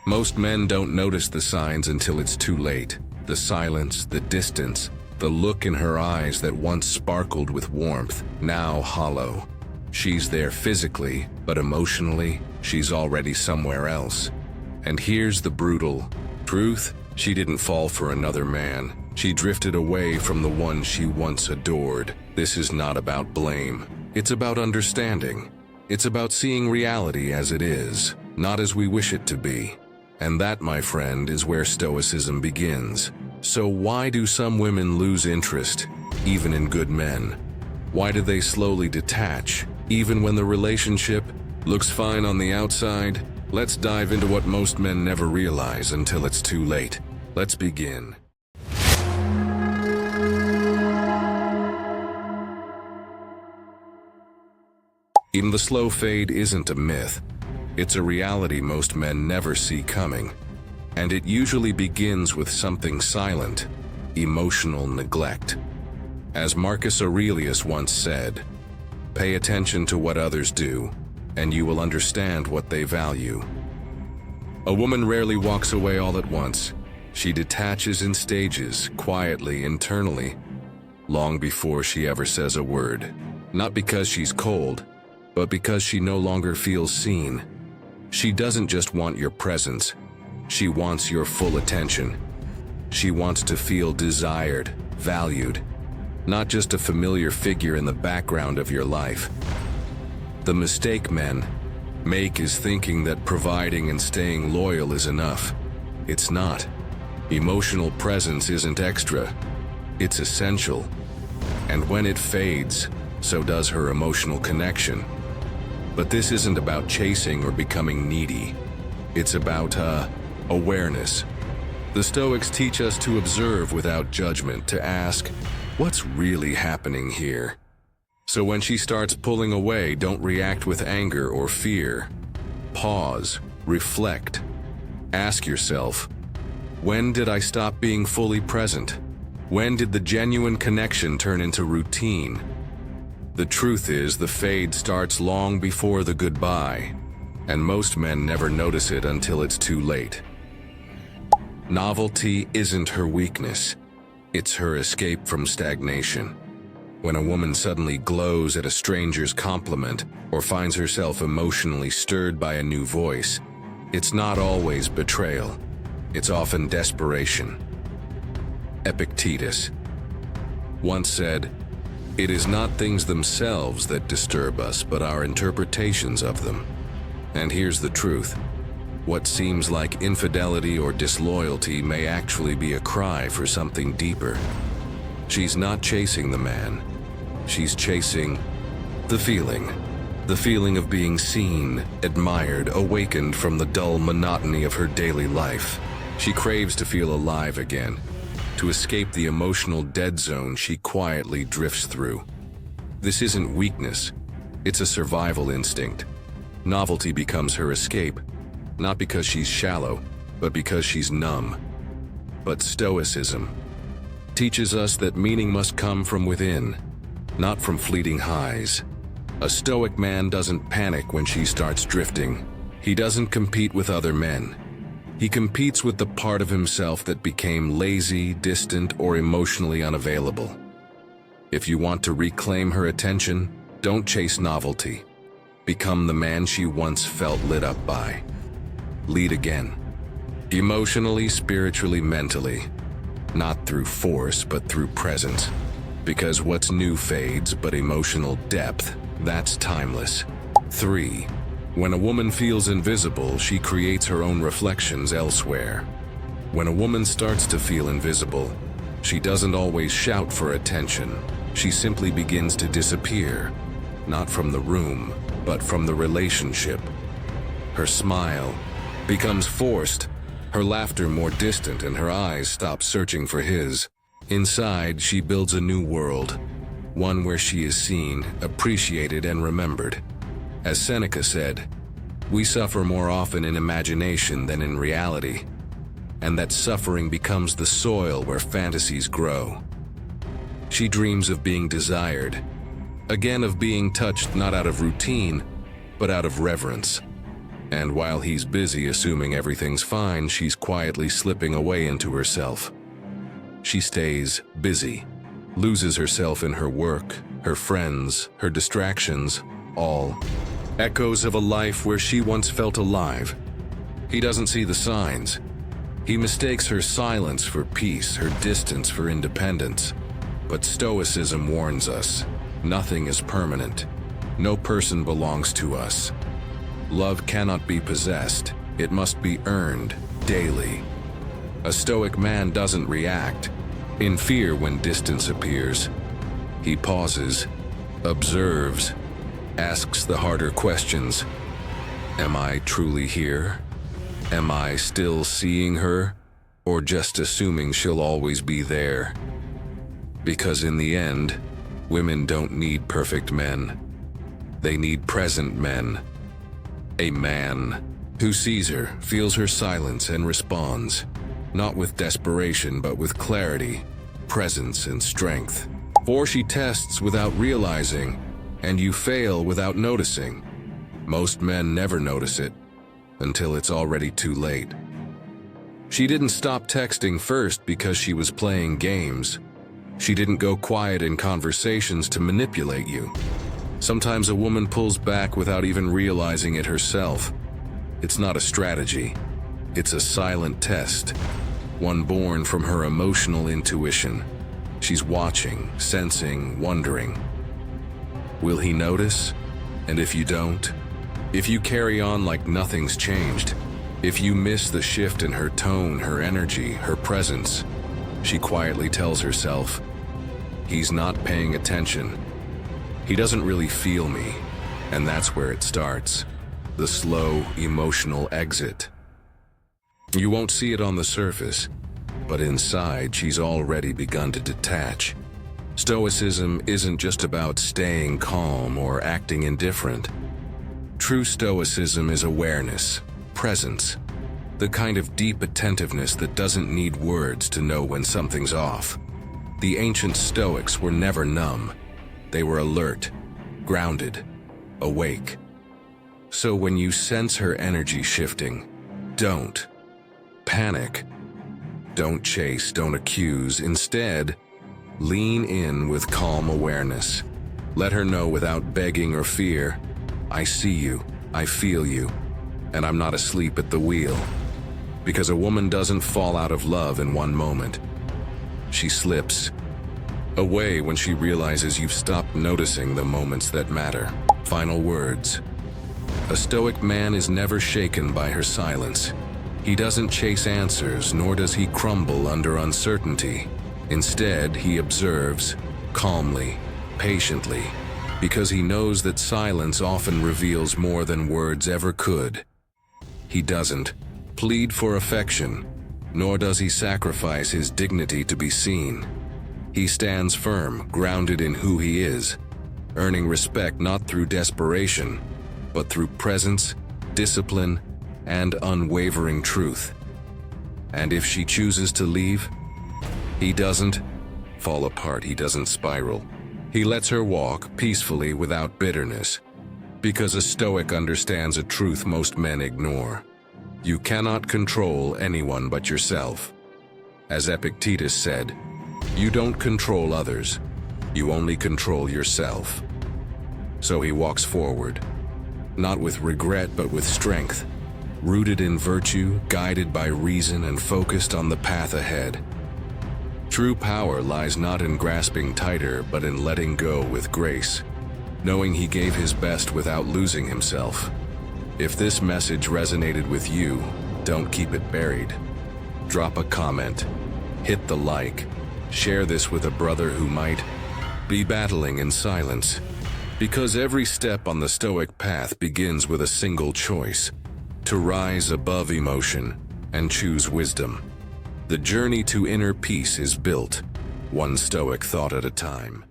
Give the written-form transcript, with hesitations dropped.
Most men don't notice the signs until it's too late. The silence, the distance, the look in her eyes that once sparkled with warmth, now hollow. She's there physically, but emotionally, she's already somewhere else. And here's the brutal truth: she didn't fall for another man. She drifted away from the one she once adored. This is not about blame. It's about understanding. It's about seeing reality as it is, not as we wish it to be. And that, my friend, is where Stoicism begins. So why do some women lose interest, even in good men? Why do they slowly detach, even when the relationship looks fine on the outside? Let's dive into what most men never realize until it's too late. Let's begin. Even the slow fade isn't a myth. It's a reality most men never see coming. And it usually begins with something silent: emotional neglect. As Marcus Aurelius once said, "Pay attention to what others do, and you will understand what they value." A woman rarely walks away all at once. She detaches in stages, quietly, internally, long before she ever says a word. Not because she's cold, but because she no longer feels seen. She doesn't just want your presence. She wants your full attention. She wants to feel desired, valued, not just a familiar figure in the background of your life. The mistake men make is thinking that providing and staying loyal is enough. It's not. Emotional presence isn't extra. It's essential. And when it fades, so does her emotional connection. But this isn't about chasing or becoming needy. It's about awareness. The Stoics teach us to observe without judgment, to ask, what's really happening here? So when she starts pulling away, don't react with anger or fear. Pause, reflect. Ask yourself, when did I stop being fully present? When did the genuine connection turn into routine? The truth is, the fade starts long before the goodbye, and most men never notice it until it's too late. Novelty isn't her weakness. It's her escape from stagnation. When a woman suddenly glows at a stranger's compliment or finds herself emotionally stirred by a new voice, it's not always betrayal. It's often desperation. Epictetus once said, "It is not things themselves that disturb us, but our interpretations of them." And here's the truth. What seems like infidelity or disloyalty may actually be a cry for something deeper. She's not chasing the man. She's chasing the feeling of being seen, admired, awakened from the dull monotony of her daily life. She craves to feel alive again, to escape the emotional dead zone she quietly drifts through. This isn't weakness, it's a survival instinct. Novelty becomes her escape, not because she's shallow, but because she's numb. But Stoicism teaches us that meaning must come from within, not from fleeting highs. A Stoic man doesn't panic when she starts drifting. He doesn't compete with other men. He competes with the part of himself that became lazy, distant, or emotionally unavailable. If you want to reclaim her attention, don't chase novelty. Become the man she once felt lit up by. Lead again. Emotionally, spiritually, mentally. Not through force, but through presence. Because what's new fades, but emotional depth, that's timeless. 3. When a woman feels invisible, she creates her own reflections elsewhere. When a woman starts to feel invisible, she doesn't always shout for attention. She simply begins to disappear, not from the room, but from the relationship. Her smile becomes forced, her laughter more distant, and her eyes stop searching for his. Inside, she builds a new world, one where she is seen, appreciated, and remembered. As Seneca said, we suffer more often in imagination than in reality, and that suffering becomes the soil where fantasies grow. She dreams of being desired, again of being touched not out of routine, but out of reverence. And while he's busy assuming everything's fine, she's quietly slipping away into herself. She stays busy, loses herself in her work, her friends, her distractions, all echoes of a life where she once felt alive. He doesn't see the signs. He mistakes her silence for peace, her distance for independence. But Stoicism warns us, nothing is permanent. No person belongs to us. Love cannot be possessed. It must be earned daily. A Stoic man doesn't react in fear when distance appears. He pauses, observes, asks the harder questions. Am I truly here? Am I still seeing her? Or just assuming she'll always be there? Because in the end, women don't need perfect men. They need present men. A man who sees her, feels her silence, and responds, not with desperation, but with clarity, presence, and strength. For she tests without realizing, and you fail without noticing. Most men never notice it until it's already too late. She didn't stop texting first because she was playing games. She didn't go quiet in conversations to manipulate you. Sometimes a woman pulls back without even realizing it herself. It's not a strategy. It's a silent test, one born from her emotional intuition. She's watching, sensing, wondering. Will he notice? And if you don't? If you carry on like nothing's changed? If you miss the shift in her tone, her energy, her presence? She quietly tells herself, he's not paying attention. He doesn't really feel me. And that's where it starts. The slow, emotional exit. You won't see it on the surface, but inside she's already begun to detach. Stoicism isn't just about staying calm or acting indifferent. True Stoicism is awareness, presence, the kind of deep attentiveness that doesn't need words to know when something's off. The ancient Stoics were never numb. They were alert, grounded, awake. So when you sense her energy shifting, don't panic. Don't chase, don't accuse. Instead, lean in with calm awareness. Let her know without begging or fear, I see you, I feel you, and I'm not asleep at the wheel. Because a woman doesn't fall out of love in one moment. She slips away when she realizes you've stopped noticing the moments that matter. Final words. A Stoic man is never shaken by her silence. He doesn't chase answers, nor does he crumble under uncertainty. Instead, he observes, calmly, patiently, because he knows that silence often reveals more than words ever could. He doesn't plead for affection, nor does he sacrifice his dignity to be seen. He stands firm, grounded in who he is, earning respect not through desperation, but through presence, discipline, and unwavering truth. And if she chooses to leave, he doesn't fall apart, he doesn't spiral. He lets her walk peacefully without bitterness, because a Stoic understands a truth most men ignore. You cannot control anyone but yourself. As Epictetus said, you don't control others, you only control yourself. So he walks forward, not with regret but with strength, rooted in virtue, guided by reason, and focused on the path ahead. True power lies not in grasping tighter, but in letting go with grace, knowing he gave his best without losing himself. If this message resonated with you, don't keep it buried. Drop a comment, hit the like, share this with a brother who might be battling in silence. Because every step on the Stoic path begins with a single choice: to rise above emotion and choose wisdom. The journey to inner peace is built, one Stoic thought at a time.